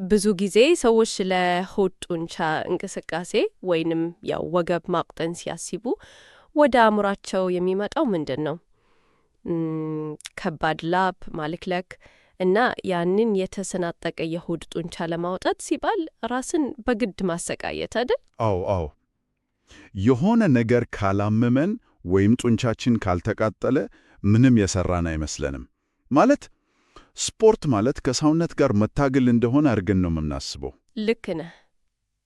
ብዙ ጊዜ ሰዎች ለሆድ ጡንቻ እንቅስቃሴ ወይንም ያው ወገብ ማቅጠን ሲያስቡ ወደ አእምሯቸው የሚመጣው ምንድን ነው? ከባድ ላብ ማለክለክ እና ያንን የተሰናጠቀ የሆድ ጡንቻ ለማውጣት ሲባል ራስን በግድ ማሰቃየት አይደል? አዎ። የሆነ ነገር ካላመመን ወይም ጡንቻችን ካልተቃጠለ ምንም የሰራን አይመስለንም። ማለት ስፖርት ማለት ከሰውነት ጋር መታገል እንደሆነ አድርገን ነው የምናስበው። ልክ ነህ።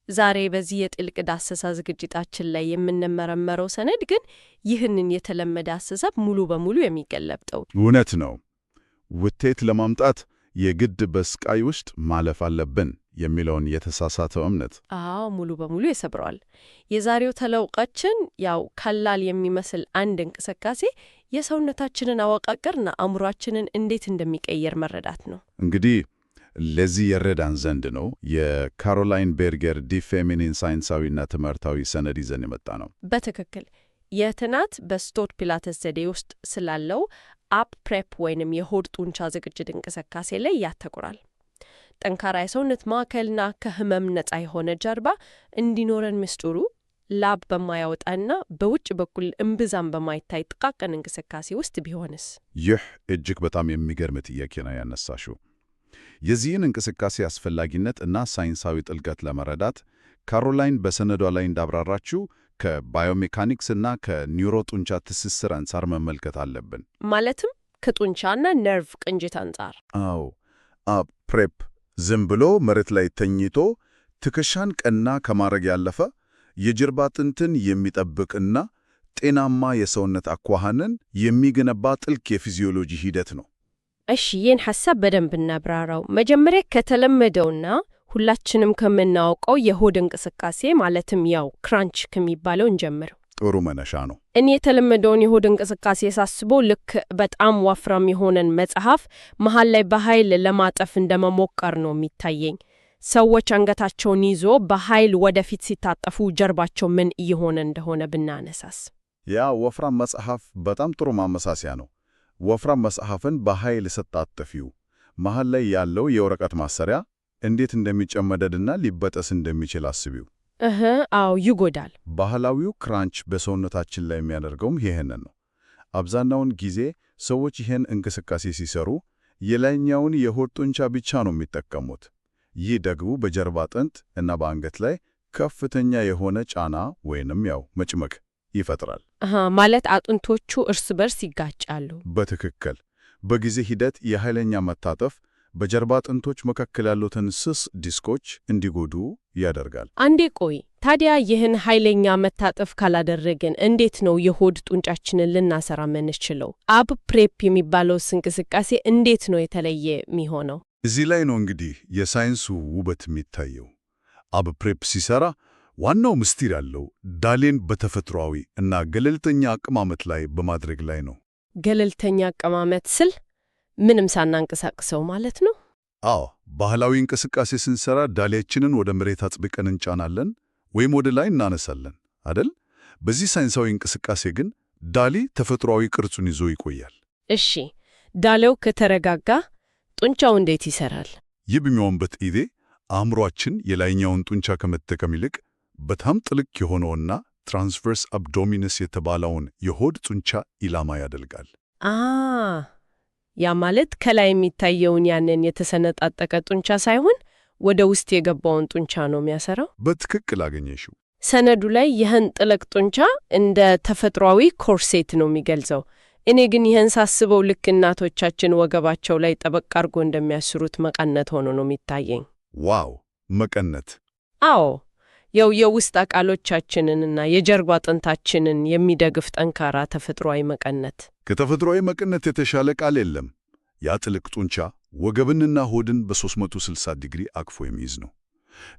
ዛሬ በዚህ የጥልቅ ዳሰሳ ዝግጅታችን ላይ የምንመረመረው ሰነድ ግን ይህንን የተለመደ አስተሳሰብ ሙሉ በሙሉ የሚገለብጠው እውነት ነው። ውጤት ለማምጣት የግድ በስቃይ ውስጥ ማለፍ አለብን የሚለውን የተሳሳተው እምነት ሙሉ በሙሉ ይሰብረዋል። የዛሬው ተለውቃችን ያው ቀላል የሚመስል አንድ እንቅስቃሴ የሰውነታችንን አወቃቀርና አእምሯችንን እንዴት እንደሚቀየር መረዳት ነው። እንግዲህ ለዚህ የረዳን ዘንድ ነው የካሮላይን ቤርገር ዲ ፌሚኒን ሳይንሳዊና ትምህርታዊ ሰነድ ይዘን የመጣ ነው። በትክክል የጥናት በስቶት ፒላተስ ዘዴ ውስጥ ስላለው አፕ ፕሬፕ ወይንም የሆድ ጡንቻ ዝግጅት እንቅስቃሴ ላይ ያተኩራል። ጠንካራ የሰውነት ማዕከልና ከህመም ነፃ የሆነ ጀርባ እንዲኖረን ምስጢሩ ላብ በማያወጣና በውጭ በኩል እምብዛም በማይታይ ጥቃቅን እንቅስቃሴ ውስጥ ቢሆንስ? ይህ እጅግ በጣም የሚገርም ጥያቄ ነው ያነሳሽው። የዚህን እንቅስቃሴ አስፈላጊነት እና ሳይንሳዊ ጥልቀት ለመረዳት ካሮላይን በሰነዷ ላይ እንዳብራራችው ከባዮሜካኒክስ እና ከኒውሮ ጡንቻ ትስስር አንጻር መመልከት አለብን። ማለትም ከጡንቻና ነርቭ ቅንጅት አንጻር። አፕ ፕሬፕ ዝም ብሎ መሬት ላይ ተኝቶ ትከሻን ቀና ከማድረግ ያለፈ የጀርባ አጥንትን የሚጠብቅና ጤናማ የሰውነት አኳኋንን የሚገነባ ጥልቅ የፊዚዮሎጂ ሂደት ነው። እሺ፣ ይህን ሐሳብ በደንብ እናብራራው። መጀመሪያ ከተለመደውና ሁላችንም ከምናውቀው የሆድ እንቅስቃሴ ማለትም ያው ክራንች ከሚባለው እንጀምር። ጥሩ መነሻ ነው። እኔ የተለመደውን የሆድ እንቅስቃሴ ሳስበው ልክ በጣም ወፍራም የሆነን መጽሐፍ መሃል ላይ በኃይል ለማጠፍ እንደመሞከር ነው የሚታየኝ። ሰዎች አንገታቸውን ይዞ በኃይል ወደፊት ሲታጠፉ ጀርባቸው ምን እየሆነ እንደሆነ ብናነሳስ? ያ ወፍራም መጽሐፍ በጣም ጥሩ ማመሳሰያ ነው። ወፍራም መጽሐፍን በኃይል ስታጠፊው መሃል ላይ ያለው የወረቀት ማሰሪያ እንዴት እንደሚጨመደድና ሊበጠስ እንደሚችል አስቢው። ይጎዳል። ባህላዊው ክራንች በሰውነታችን ላይ የሚያደርገውም ይሄንን ነው። አብዛኛውን ጊዜ ሰዎች ይሄን እንቅስቃሴ ሲሰሩ የላይኛውን የሆድ ጡንቻ ብቻ ነው የሚጠቀሙት። ይህ ደግሞ በጀርባ አጥንት እና በአንገት ላይ ከፍተኛ የሆነ ጫና ወይንም ያው መጭመቅ ይፈጥራል። ማለት አጥንቶቹ እርስ በርስ ይጋጫሉ። በትክክል። በጊዜ ሂደት የኃይለኛ መታጠፍ በጀርባ አጥንቶች መካከል ያሉትን ስስ ዲስኮች እንዲጎዱ ያደርጋል። አንዴ ቆይ፣ ታዲያ ይህን ኃይለኛ መታጠፍ ካላደረግን እንዴት ነው የሆድ ጡንቻችንን ልናሰራ የምንችለው? አፕ ፕሬፕ የሚባለው እንቅስቃሴ እንዴት ነው የተለየ የሚሆነው? እዚህ ላይ ነው እንግዲህ የሳይንሱ ውበት የሚታየው። አፕ ፕሬፕ ሲሰራ ዋናው ምስጢር ያለው ዳሌን በተፈጥሯዊ እና ገለልተኛ አቀማመጥ ላይ በማድረግ ላይ ነው። ገለልተኛ አቀማመጥ ስል ምንም ሳናንቀሳቅሰው ማለት ነው? ባህላዊ እንቅስቃሴ ስንሰራ ዳሌያችንን ወደ መሬት አጥብቀን እንጫናለን ወይም ወደ ላይ እናነሳለን አደል? በዚህ ሳይንሳዊ እንቅስቃሴ ግን ዳሌ ተፈጥሯዊ ቅርጹን ይዞ ይቆያል። እሺ፣ ዳሌው ከተረጋጋ ጡንቻው እንዴት ይሰራል? ይህ በሚሆንበት ጊዜ አእምሯችን የላይኛውን ጡንቻ ከመጠቀም ይልቅ በጣም ጥልቅ የሆነውና ትራንስቨርስ አብዶሚነስ የተባለውን የሆድ ጡንቻ ኢላማ ያደርጋል። ያ ማለት ከላይ የሚታየውን ያንን የተሰነጣጠቀ ጡንቻ ሳይሆን ወደ ውስጥ የገባውን ጡንቻ ነው የሚያሰራው። በትክክል አገኘሽው። ሰነዱ ላይ ይህን ጥልቅ ጡንቻ እንደ ተፈጥሯዊ ኮርሴት ነው የሚገልጸው። እኔ ግን ይህን ሳስበው ልክ እናቶቻችን ወገባቸው ላይ ጠበቅ አድርጎ እንደሚያስሩት መቀነት ሆኖ ነው የሚታየኝ። ዋው! መቀነት? ያው የውስጥ አካሎቻችንንና የጀርባ አጥንታችንን የሚደግፍ ጠንካራ ተፈጥሯዊ መቀነት። ከተፈጥሯዊ መቀነት የተሻለ ቃል የለም። ያ ጥልቅ ጡንቻ ወገብንና ሆድን በ360 ዲግሪ አቅፎ የሚይዝ ነው።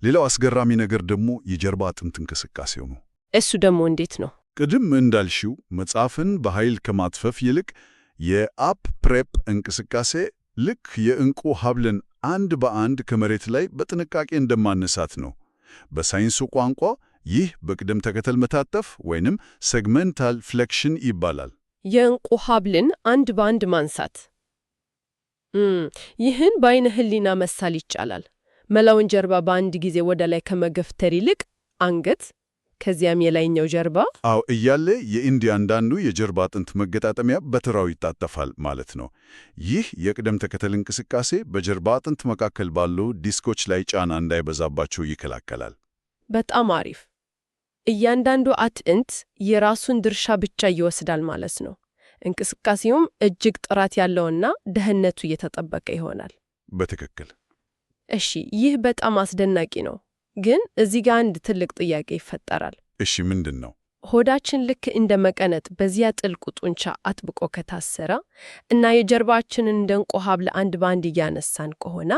ሌላው አስገራሚ ነገር ደግሞ የጀርባ አጥንት እንቅስቃሴው ነው። እሱ ደግሞ እንዴት ነው? ቅድም እንዳልሽው መጽሐፍን በኃይል ከማጥፈፍ ይልቅ የአፕ ፕሬፕ እንቅስቃሴ ልክ የዕንቁ ሐብልን አንድ በአንድ ከመሬት ላይ በጥንቃቄ እንደማነሳት ነው። በሳይንሱ ቋንቋ ይህ በቅደም ተከተል መታጠፍ ወይንም ሴግመንታል ፍሌክሽን ይባላል። የዕንቁ ሐብልን አንድ በአንድ ማንሳት። ይህን በዓይነ ሕሊና መሳል ይቻላል። መላውን ጀርባ በአንድ ጊዜ ወደ ላይ ከመገፍተር ይልቅ አንገት ከዚያም የላይኛው ጀርባ አዎ እያለ የእያንዳንዱ የጀርባ አጥንት መገጣጠሚያ በተራው ይታጠፋል ማለት ነው። ይህ የቅደም ተከተል እንቅስቃሴ በጀርባ አጥንት መካከል ባሉ ዲስኮች ላይ ጫና እንዳይበዛባቸው ይከላከላል። በጣም አሪፍ። እያንዳንዱ አጥንት የራሱን ድርሻ ብቻ ይወስዳል ማለት ነው። እንቅስቃሴውም እጅግ ጥራት ያለውና ደህንነቱ እየተጠበቀ ይሆናል። በትክክል። እሺ፣ ይህ በጣም አስደናቂ ነው። ግን እዚህ ጋር አንድ ትልቅ ጥያቄ ይፈጠራል። እሺ፣ ምንድን ነው? ሆዳችን ልክ እንደ መቀነት በዚያ ጥልቁ ጡንቻ አጥብቆ ከታሰረ እና የጀርባችንን እንደ ዕንቁ ሐብል አንድ በአንድ እያነሳን ከሆነ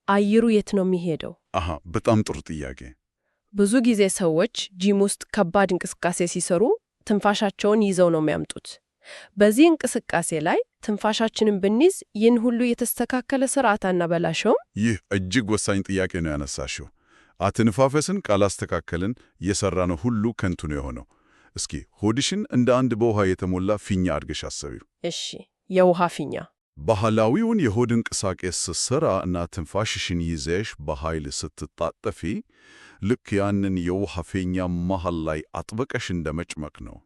አየሩ የት ነው የሚሄደው? በጣም ጥሩ ጥያቄ። ብዙ ጊዜ ሰዎች ጂም ውስጥ ከባድ እንቅስቃሴ ሲሰሩ ትንፋሻቸውን ይዘው ነው የሚያምጡት። በዚህ እንቅስቃሴ ላይ ትንፋሻችንን ብንይዝ ይህን ሁሉ የተስተካከለ ስርዓት አናበላሸውም? ይህ እጅግ ወሳኝ ጥያቄ ነው ያነሳሽው። አትንፋፈስን ካላስተካከልን የሰራነው ሁሉ ከንቱ ነው የሆነው። እስኪ ሆድሽን እንደ አንድ በውሃ የተሞላ ፊኛ አድርገሽ አሰቢው። እሺ፣ የውሃ ፊኛ። ባህላዊውን የሆድ እንቅስቃሴ ስትሰራ እና ትንፋሽሽን ይዘሽ በኃይል ስትጣጠፊ ልክ ያንን የውሃ ፊኛ መሃል ላይ አጥበቀሽ እንደ መጭመቅ ነው።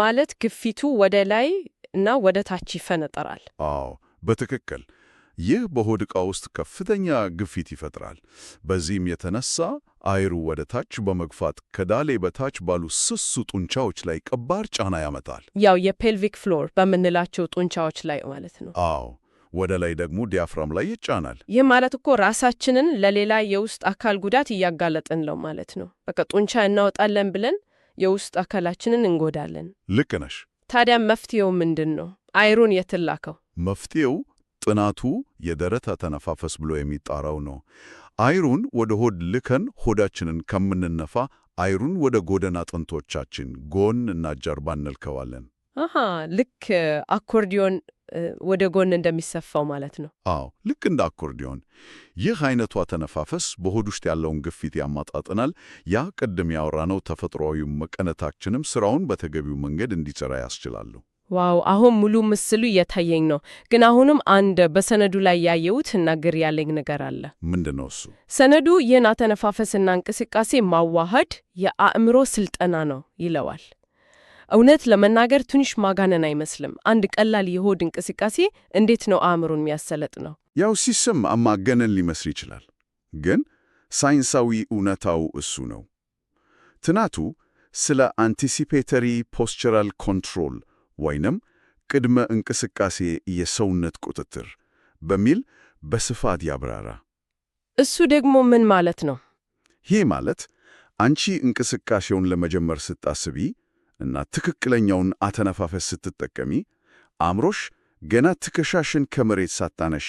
ማለት ግፊቱ ወደ ላይ እና ወደ ታች ይፈነጠራል። አዎ፣ በትክክል። ይህ በሆድ ዕቃ ውስጥ ከፍተኛ ግፊት ይፈጥራል። በዚህም የተነሳ አየሩ ወደ ታች በመግፋት ከዳሌ በታች ባሉ ስሱ ጡንቻዎች ላይ ከባድ ጫና ያመጣል። ያው የፔልቪክ ፍሎር በምንላቸው ጡንቻዎች ላይ ማለት ነው። አዎ፣ ወደ ላይ ደግሞ ዲያፍራም ላይ ይጫናል። ይህ ማለት እኮ ራሳችንን ለሌላ የውስጥ አካል ጉዳት እያጋለጥን ነው ማለት ነው። በቃ ጡንቻ እናወጣለን ብለን የውስጥ አካላችንን እንጎዳለን። ልክ ነሽ። ታዲያ መፍትሄው ምንድን ነው? አየሩን የት ላከው? መፍትሄው ጥናቱ የደረት አተነፋፈስ ብሎ የሚጣራው ነው። አየሩን ወደ ሆድ ልከን ሆዳችንን ከምንነፋ አየሩን ወደ ጎድን አጥንቶቻችን ጎን እና ጀርባ እንልከዋለን። ልክ አኮርዲዮን ወደ ጎን እንደሚሰፋው ማለት ነው። አዎ፣ ልክ እንደ አኮርዲዮን። ይህ አይነቱ አተነፋፈስ በሆድ ውስጥ ያለውን ግፊት ያማጣጥናል። ያ ቅድም ያወራነው ተፈጥሯዊ መቀነታችንም ስራውን በተገቢው መንገድ እንዲሰራ ያስችላሉ። ዋው! አሁን ሙሉ ምስሉ እየታየኝ ነው። ግን አሁንም አንድ በሰነዱ ላይ ያየሁት እና ግር ያለኝ ነገር አለ። ምንድን ነው እሱ? ሰነዱ ይህን አተነፋፈስና እንቅስቃሴ ማዋሃድ የአእምሮ ስልጠና ነው ይለዋል። እውነት ለመናገር ትንሽ ማጋነን አይመስልም? አንድ ቀላል የሆድ እንቅስቃሴ እንዴት ነው አእምሮን የሚያሰለጥ ነው? ያው ሲሰማ ማጋነን ሊመስል ይችላል፣ ግን ሳይንሳዊ እውነታው እሱ ነው። ጥናቱ ስለ አንቲሲፔተሪ ፖስቸራል ኮንትሮል ወይንም ቅድመ እንቅስቃሴ የሰውነት ቁጥጥር በሚል በስፋት ያብራራ። እሱ ደግሞ ምን ማለት ነው? ይህ ማለት አንቺ እንቅስቃሴውን ለመጀመር ስታስቢ እና ትክክለኛውን አተነፋፈስ ስትጠቀሚ አእምሮሽ ገና ትከሻሽን ከመሬት ሳታነሺ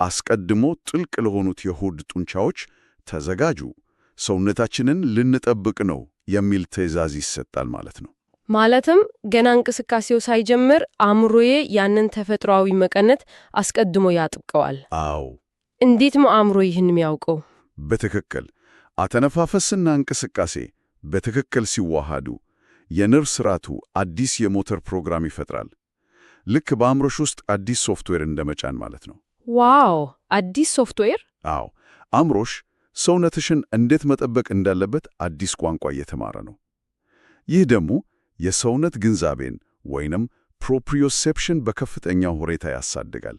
አስቀድሞ ጥልቅ ለሆኑት የሆድ ጡንቻዎች ተዘጋጁ፣ ሰውነታችንን ልንጠብቅ ነው የሚል ትዕዛዝ ይሰጣል ማለት ነው። ማለትም ገና እንቅስቃሴው ሳይጀምር አእምሮዬ ያንን ተፈጥሯዊ መቀነት አስቀድሞ ያጥብቀዋል። አዎ። እንዴት ነው አእምሮ ይህን የሚያውቀው? በትክክል አተነፋፈስና እንቅስቃሴ በትክክል ሲዋሃዱ የነርቭ ስርዓቱ አዲስ የሞተር ፕሮግራም ይፈጥራል። ልክ በአእምሮሽ ውስጥ አዲስ ሶፍትዌር እንደመጫን ማለት ነው። ዋው! አዲስ ሶፍትዌር? አዎ። አእምሮሽ ሰውነትሽን እንዴት መጠበቅ እንዳለበት አዲስ ቋንቋ እየተማረ ነው። ይህ ደግሞ የሰውነት ግንዛቤን ወይንም ፕሮፕሪዮሴፕሽን በከፍተኛ ሁኔታ ያሳድጋል።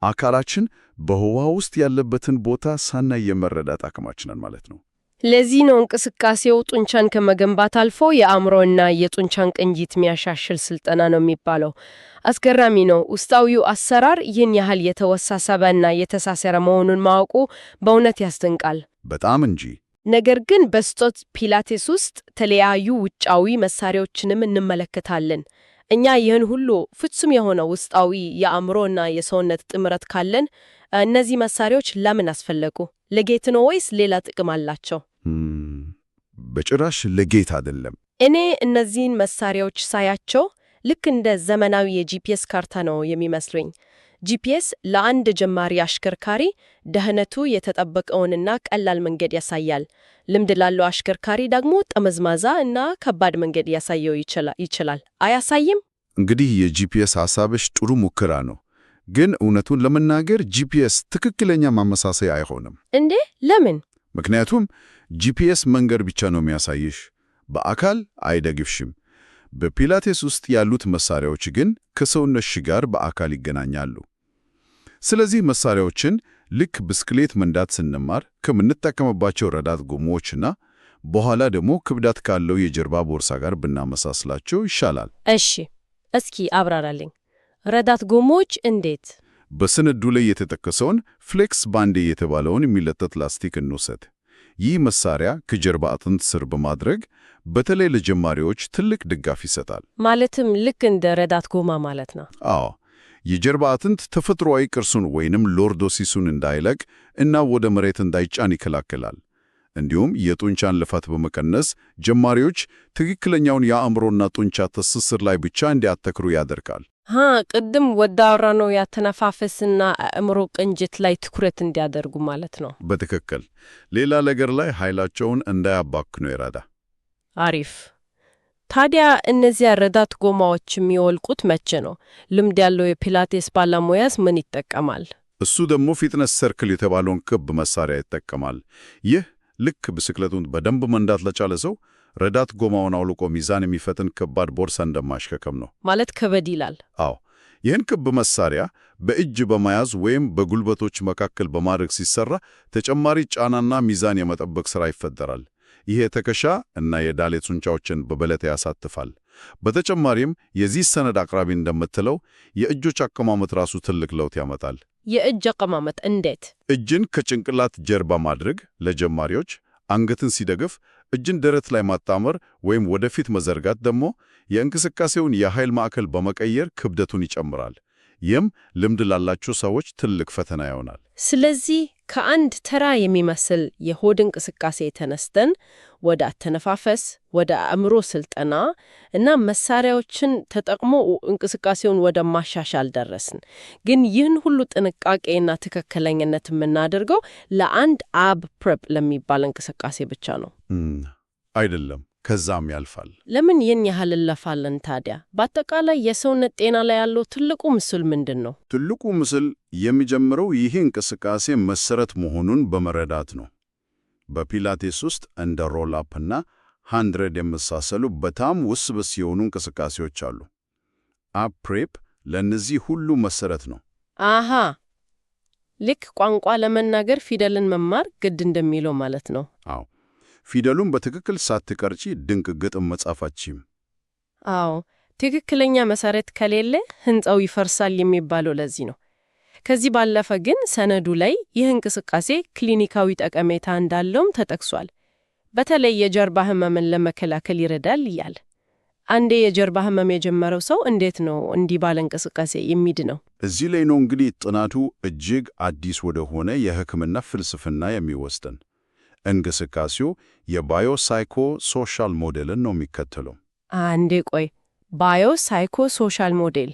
አካላችን በህዋ ውስጥ ያለበትን ቦታ ሳናይ የመረዳት አቅማችንን ማለት ነው። ለዚህ ነው እንቅስቃሴው ጡንቻን ከመገንባት አልፎ የአእምሮና የጡንቻን ቅንጅት የሚያሻሽል ስልጠና ነው የሚባለው። አስገራሚ ነው። ውስጣዊው አሰራር ይህን ያህል የተወሳሰበና የተሳሰረ መሆኑን ማወቁ በእውነት ያስደንቃል። በጣም እንጂ። ነገር ግን በስቶት ፒላቴስ ውስጥ የተለያዩ ውጫዊ መሳሪያዎችንም እንመለከታለን። እኛ ይህን ሁሉ ፍጹም የሆነ ውስጣዊ የአእምሮና የሰውነት ጥምረት ካለን እነዚህ መሳሪያዎች ለምን አስፈለጉ? ለጌት ነው ወይስ ሌላ ጥቅም አላቸው? በጭራሽ ለጌት አይደለም። እኔ እነዚህን መሳሪያዎች ሳያቸው ልክ እንደ ዘመናዊ የጂፒኤስ ካርታ ነው የሚመስሉኝ። ጂፒኤስ ለአንድ ጀማሪ አሽከርካሪ ደህንነቱ የተጠበቀውንና ቀላል መንገድ ያሳያል። ልምድ ላለው አሽከርካሪ ደግሞ ጠመዝማዛ እና ከባድ መንገድ ያሳየው ይችላል። አያሳይም? እንግዲህ የጂፒኤስ ሐሳብሽ ጥሩ ሙከራ ነው፣ ግን እውነቱን ለመናገር ጂፒኤስ ትክክለኛ ማመሳሰያ አይሆንም። እንዴ? ለምን? ምክንያቱም ጂፒኤስ መንገድ ብቻ ነው የሚያሳይሽ፣ በአካል አይደግፍሽም። በፒላቴስ ውስጥ ያሉት መሳሪያዎች ግን ከሰውነትሽ ጋር በአካል ይገናኛሉ። ስለዚህ መሳሪያዎችን ልክ ብስክሌት መንዳት ስንማር ከምንጠቀምባቸው ረዳት ጎማዎችና በኋላ ደግሞ ክብደት ካለው የጀርባ ቦርሳ ጋር ብናመሳስላቸው ይሻላል። እሺ፣ እስኪ አብራራልኝ። ረዳት ጎማዎች እንዴት? በሰነዱ ላይ የተጠቀሰውን ፍሌክስ ባንዴ የተባለውን የሚለጠጥ ላስቲክ እንውሰድ። ይህ መሳሪያ ከጀርባ አጥንት ስር በማድረግ በተለይ ለጀማሪዎች ትልቅ ድጋፍ ይሰጣል። ማለትም ልክ እንደ ረዳት ጎማ ማለት ነው? አዎ። የጀርባ አጥንት ተፈጥሯዊ ቅርሱን ወይንም ሎርዶሲሱን እንዳይለቅ እና ወደ መሬት እንዳይጫን ይከላከላል። እንዲሁም የጡንቻን ልፋት በመቀነስ ጀማሪዎች ትክክለኛውን የአእምሮና ጡንቻ ትስስር ላይ ብቻ እንዲያተክሩ ያደርጋል። ቅድም ወዳወራነው ያተነፋፈስና አእምሮ ቅንጅት ላይ ትኩረት እንዲያደርጉ ማለት ነው። በትክክል ሌላ ነገር ላይ ኃይላቸውን እንዳያባክኑ ይረዳ። አሪፍ። ታዲያ እነዚያ ረዳት ጎማዎች የሚወልቁት መቼ ነው? ልምድ ያለው የፒላቴስ ባለሙያስ ምን ይጠቀማል? እሱ ደግሞ ፊትነስ ሰርክል የተባለውን ክብ መሳሪያ ይጠቀማል። ይህ ልክ ብስክሌቱን በደንብ መንዳት ለቻለ ሰው ረዳት ጎማውን አውልቆ ሚዛን የሚፈትን ከባድ ቦርሳ እንደማሽከከም ነው። ማለት ከበድ ይላል። አዎ። ይህን ክብ መሳሪያ በእጅ በመያዝ ወይም በጉልበቶች መካከል በማድረግ ሲሰራ ተጨማሪ ጫናና ሚዛን የመጠበቅ ሥራ ይፈጠራል። ይሄ የትከሻ እና የዳሌት ጡንቻዎችን በበለጠ ያሳትፋል። በተጨማሪም የዚህ ሰነድ አቅራቢ እንደምትለው የእጆች አቀማመጥ ራሱ ትልቅ ለውጥ ያመጣል። የእጅ አቀማመጥ እንዴት? እጅን ከጭንቅላት ጀርባ ማድረግ ለጀማሪዎች፣ አንገትን ሲደግፍ እጅን ደረት ላይ ማጣመር ወይም ወደፊት መዘርጋት ደግሞ የእንቅስቃሴውን የኃይል ማዕከል በመቀየር ክብደቱን ይጨምራል። ይህም ልምድ ላላቸው ሰዎች ትልቅ ፈተና ይሆናል። ስለዚህ ከአንድ ተራ የሚመስል የሆድ እንቅስቃሴ ተነስተን ወደ አተነፋፈስ፣ ወደ አእምሮ ስልጠና እና መሳሪያዎችን ተጠቅሞ እንቅስቃሴውን ወደ ማሻሻል ደረስን። ግን ይህን ሁሉ ጥንቃቄና ትክክለኛነት የምናደርገው ለአንድ አብ ፕሬፕ ለሚባል እንቅስቃሴ ብቻ ነው? አይደለም፣ ከዛም ያልፋል። ለምን ይህን ያህል እንለፋለን ታዲያ? በአጠቃላይ የሰውነት ጤና ላይ ያለው ትልቁ ምስል ምንድን ነው? ትልቁ ምስል የሚጀምረው ይህ እንቅስቃሴ መሰረት መሆኑን በመረዳት ነው። በፒላቴስ ውስጥ እንደ ሮል አፕ እና ሃንድሬድ የመሳሰሉ በጣም ውስብስብ የሆኑ እንቅስቃሴዎች አሉ። አፕ ፕሬፕ ለእነዚህ ሁሉ መሰረት ነው። አሃ፣ ልክ ቋንቋ ለመናገር ፊደልን መማር ግድ እንደሚለው ማለት ነው። አዎ፣ ፊደሉን በትክክል ሳትቀርጪ ድንቅ ግጥም መጻፍ አትችይም። አዎ፣ ትክክለኛ መሰረት ከሌለ ሕንፃው ይፈርሳል የሚባለው ለዚህ ነው። ከዚህ ባለፈ ግን ሰነዱ ላይ ይህ እንቅስቃሴ ክሊኒካዊ ጠቀሜታ እንዳለውም ተጠቅሷል። በተለይ የጀርባ ህመምን ለመከላከል ይረዳል ይላል። አንዴ የጀርባ ህመም የጀመረው ሰው እንዴት ነው እንዲህ ባለ እንቅስቃሴ የሚድነው? እዚህ ላይ ነው እንግዲህ ጥናቱ እጅግ አዲስ ወደሆነ የሕክምና ፍልስፍና የሚወስደን። እንቅስቃሴው የባዮ ሳይኮ ሶሻል ሞዴልን ነው የሚከተለው። አንዴ ቆይ፣ ባዮ ሳይኮ ሶሻል ሞዴል?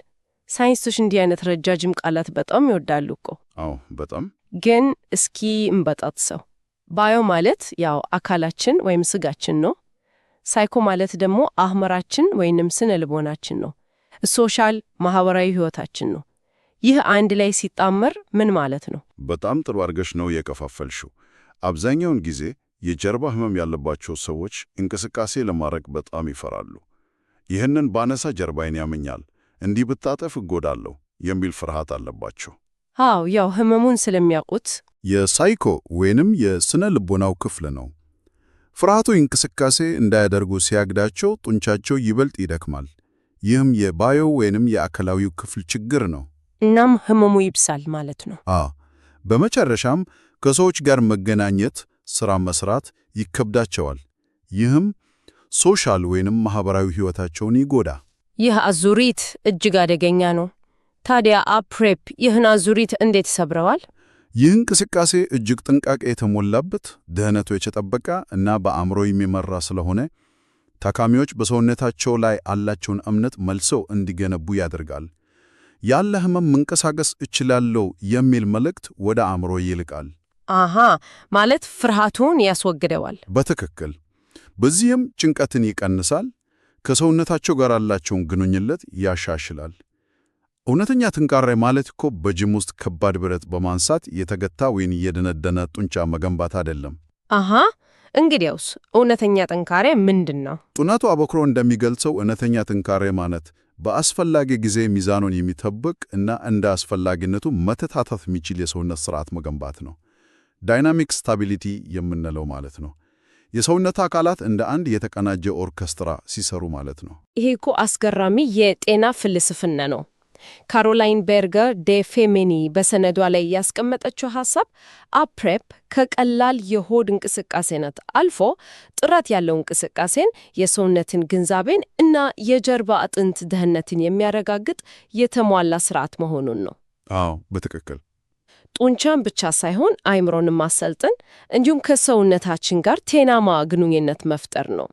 ሳይንስቶች እንዲህ አይነት ረጃጅም ቃላት በጣም ይወዳሉ እኮ። አዎ በጣም። ግን እስኪ እንበጣጥሰው። ባዮ ማለት ያው አካላችን ወይም ስጋችን ነው። ሳይኮ ማለት ደግሞ አእምሯችን ወይንም ስነ ልቦናችን ነው። ሶሻል ማህበራዊ ህይወታችን ነው። ይህ አንድ ላይ ሲጣመር ምን ማለት ነው? በጣም ጥሩ አድርገሽ ነው የከፋፈልሽው። አብዛኛውን ጊዜ የጀርባ ህመም ያለባቸው ሰዎች እንቅስቃሴ ለማድረግ በጣም ይፈራሉ። ይህንን ባነሳ ጀርባዬን ያመኛል፣ እንዲህ ብታጠፍ እጎዳለሁ የሚል ፍርሃት አለባቸው። አዎ፣ ያው ህመሙን ስለሚያውቁት። የሳይኮ ወይንም የስነ ልቦናው ክፍል ነው። ፍርሃቱ እንቅስቃሴ እንዳያደርጉ ሲያግዳቸው ጡንቻቸው ይበልጥ ይደክማል። ይህም የባዮ ወይንም የአካላዊው ክፍል ችግር ነው። እናም ህመሙ ይብሳል ማለት ነው። በመጨረሻም ከሰዎች ጋር መገናኘት፣ ሥራ መስራት ይከብዳቸዋል። ይህም ሶሻል ወይንም ማህበራዊ ህይወታቸውን ይጎዳ። ይህ አዙሪት እጅግ አደገኛ ነው። ታዲያ አፕ ፕሬፕ ይህን አዙሪት እንዴት ይሰብረዋል? ይህ እንቅስቃሴ እጅግ ጥንቃቄ የተሞላበት፣ ደህንነቱ የተጠበቀ እና በአእምሮ የሚመራ ስለሆነ ታካሚዎች በሰውነታቸው ላይ ያላቸውን እምነት መልሰው እንዲገነቡ ያደርጋል። ያለ ህመም መንቀሳቀስ እችላለሁ የሚል መልእክት ወደ አእምሮ ይልቃል። ማለት ፍርሃቱን ያስወግደዋል። በትክክል። በዚህም ጭንቀትን ይቀንሳል፣ ከሰውነታቸው ጋር ያላቸውን ግንኙነት ያሻሽላል። እውነተኛ ጥንካሬ ማለት እኮ በጂም ውስጥ ከባድ ብረት በማንሳት የተገታ ወይን የደነደነ ጡንቻ መገንባት አይደለም። አሃ፣ እንግዲያውስ እውነተኛ ጥንካሬ ምንድን ነው? ጥናቱ አበክሮ እንደሚገልጸው እውነተኛ ጥንካሬ ማለት በአስፈላጊ ጊዜ ሚዛኑን የሚጠብቅ እና እንደ አስፈላጊነቱ መተታተፍ የሚችል የሰውነት ስርዓት መገንባት ነው። ዳይናሚክ ስታቢሊቲ የምንለው ማለት ነው። የሰውነት አካላት እንደ አንድ የተቀናጀ ኦርኬስትራ ሲሰሩ ማለት ነው። ይሄ እኮ አስገራሚ የጤና ፍልስፍና ነው። ካሮላይን ቤርገር ደ ፌሜኒ በሰነዷ ላይ ያስቀመጠችው ሐሳብ አፕሬፕ ከቀላል የሆድ እንቅስቃሴነት አልፎ ጥራት ያለው እንቅስቃሴን፣ የሰውነትን ግንዛቤን እና የጀርባ አጥንት ደህንነትን የሚያረጋግጥ የተሟላ ስርዓት መሆኑን ነው። አዎ፣ በትክክል ጡንቻን ብቻ ሳይሆን አእምሮንም ማሰልጠን እንዲሁም ከሰውነታችን ጋር ጤናማ ግንኙነት መፍጠር ነው።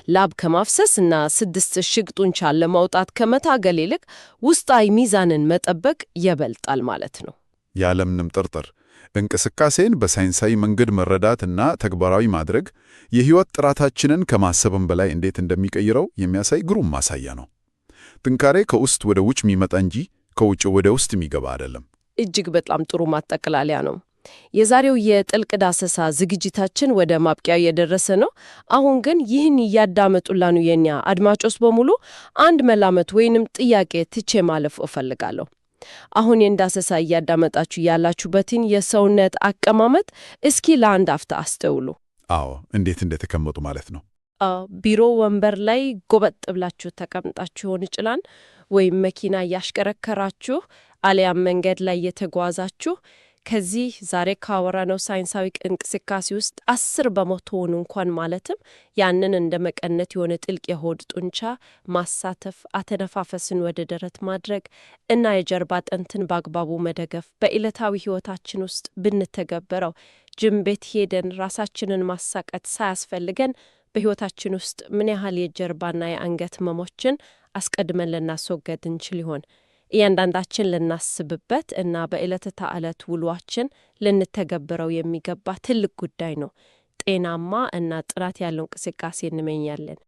ላብ ከማፍሰስ እና 6000 ጡንቻን ለማውጣት ከመታገል ይልቅ ውስጣዊ ሚዛንን መጠበቅ ይበልጣል ማለት ነው። ያለምንም ጥርጥር እንቅስቃሴን በሳይንሳዊ መንገድ መረዳት እና ተግባራዊ ማድረግ የህይወት ጥራታችንን ከማሰብም በላይ እንዴት እንደሚቀይረው የሚያሳይ ግሩም ማሳያ ነው። ጥንካሬ ከውስጥ ወደ ውጭ የሚመጣ እንጂ ከውጭ ወደ ውስጥ የሚገባ አይደለም። እጅግ በጣም ጥሩ ማጠቃለያ ነው። የዛሬው የጥልቅ ዳሰሳ ዝግጅታችን ወደ ማብቂያው የደረሰ ነው። አሁን ግን ይህን እያዳመጡላኑ የኛ አድማጮች በሙሉ አንድ መላመት ወይንም ጥያቄ ትቼ ማለፍ እፈልጋለሁ። አሁን የዳሰሳ እያዳመጣችሁ ያላችሁበትን የሰውነት አቀማመጥ እስኪ ለአንድ አፍታ አስተውሉ። አዎ፣ እንዴት እንደተቀመጡ ማለት ነው። ቢሮ ወንበር ላይ ጎበጥ ብላችሁ ተቀምጣችሁ ይሆን ይችላል፣ ወይም መኪና እያሽከረከራችሁ አሊያም መንገድ ላይ የተጓዛችሁ። ከዚህ ዛሬ ካወራነው ሳይንሳዊ እንቅስቃሴ ውስጥ 10% እንኳን ማለትም ያንን እንደ መቀነት የሆነ ጥልቅ የሆድ ጡንቻ ማሳተፍ፣ አተነፋፈስን ወደ ደረት ማድረግ እና የጀርባ አጥንትን በአግባቡ መደገፍ በዕለታዊ ሕይወታችን ውስጥ ብንተገበረው ጅም ቤት ሄደን ራሳችንን ማሳቀት ሳያስፈልገን በሕይወታችን ውስጥ ምን ያህል የጀርባና የአንገት ህመሞችን አስቀድመን ልናስወገድ እንችል ይሆን? እያንዳንዳችን ልናስብበት እና በዕለተ ተዕለት ውሏችን ልንተገብረው የሚገባ ትልቅ ጉዳይ ነው። ጤናማ እና ጥራት ያለው እንቅስቃሴ እንመኛለን።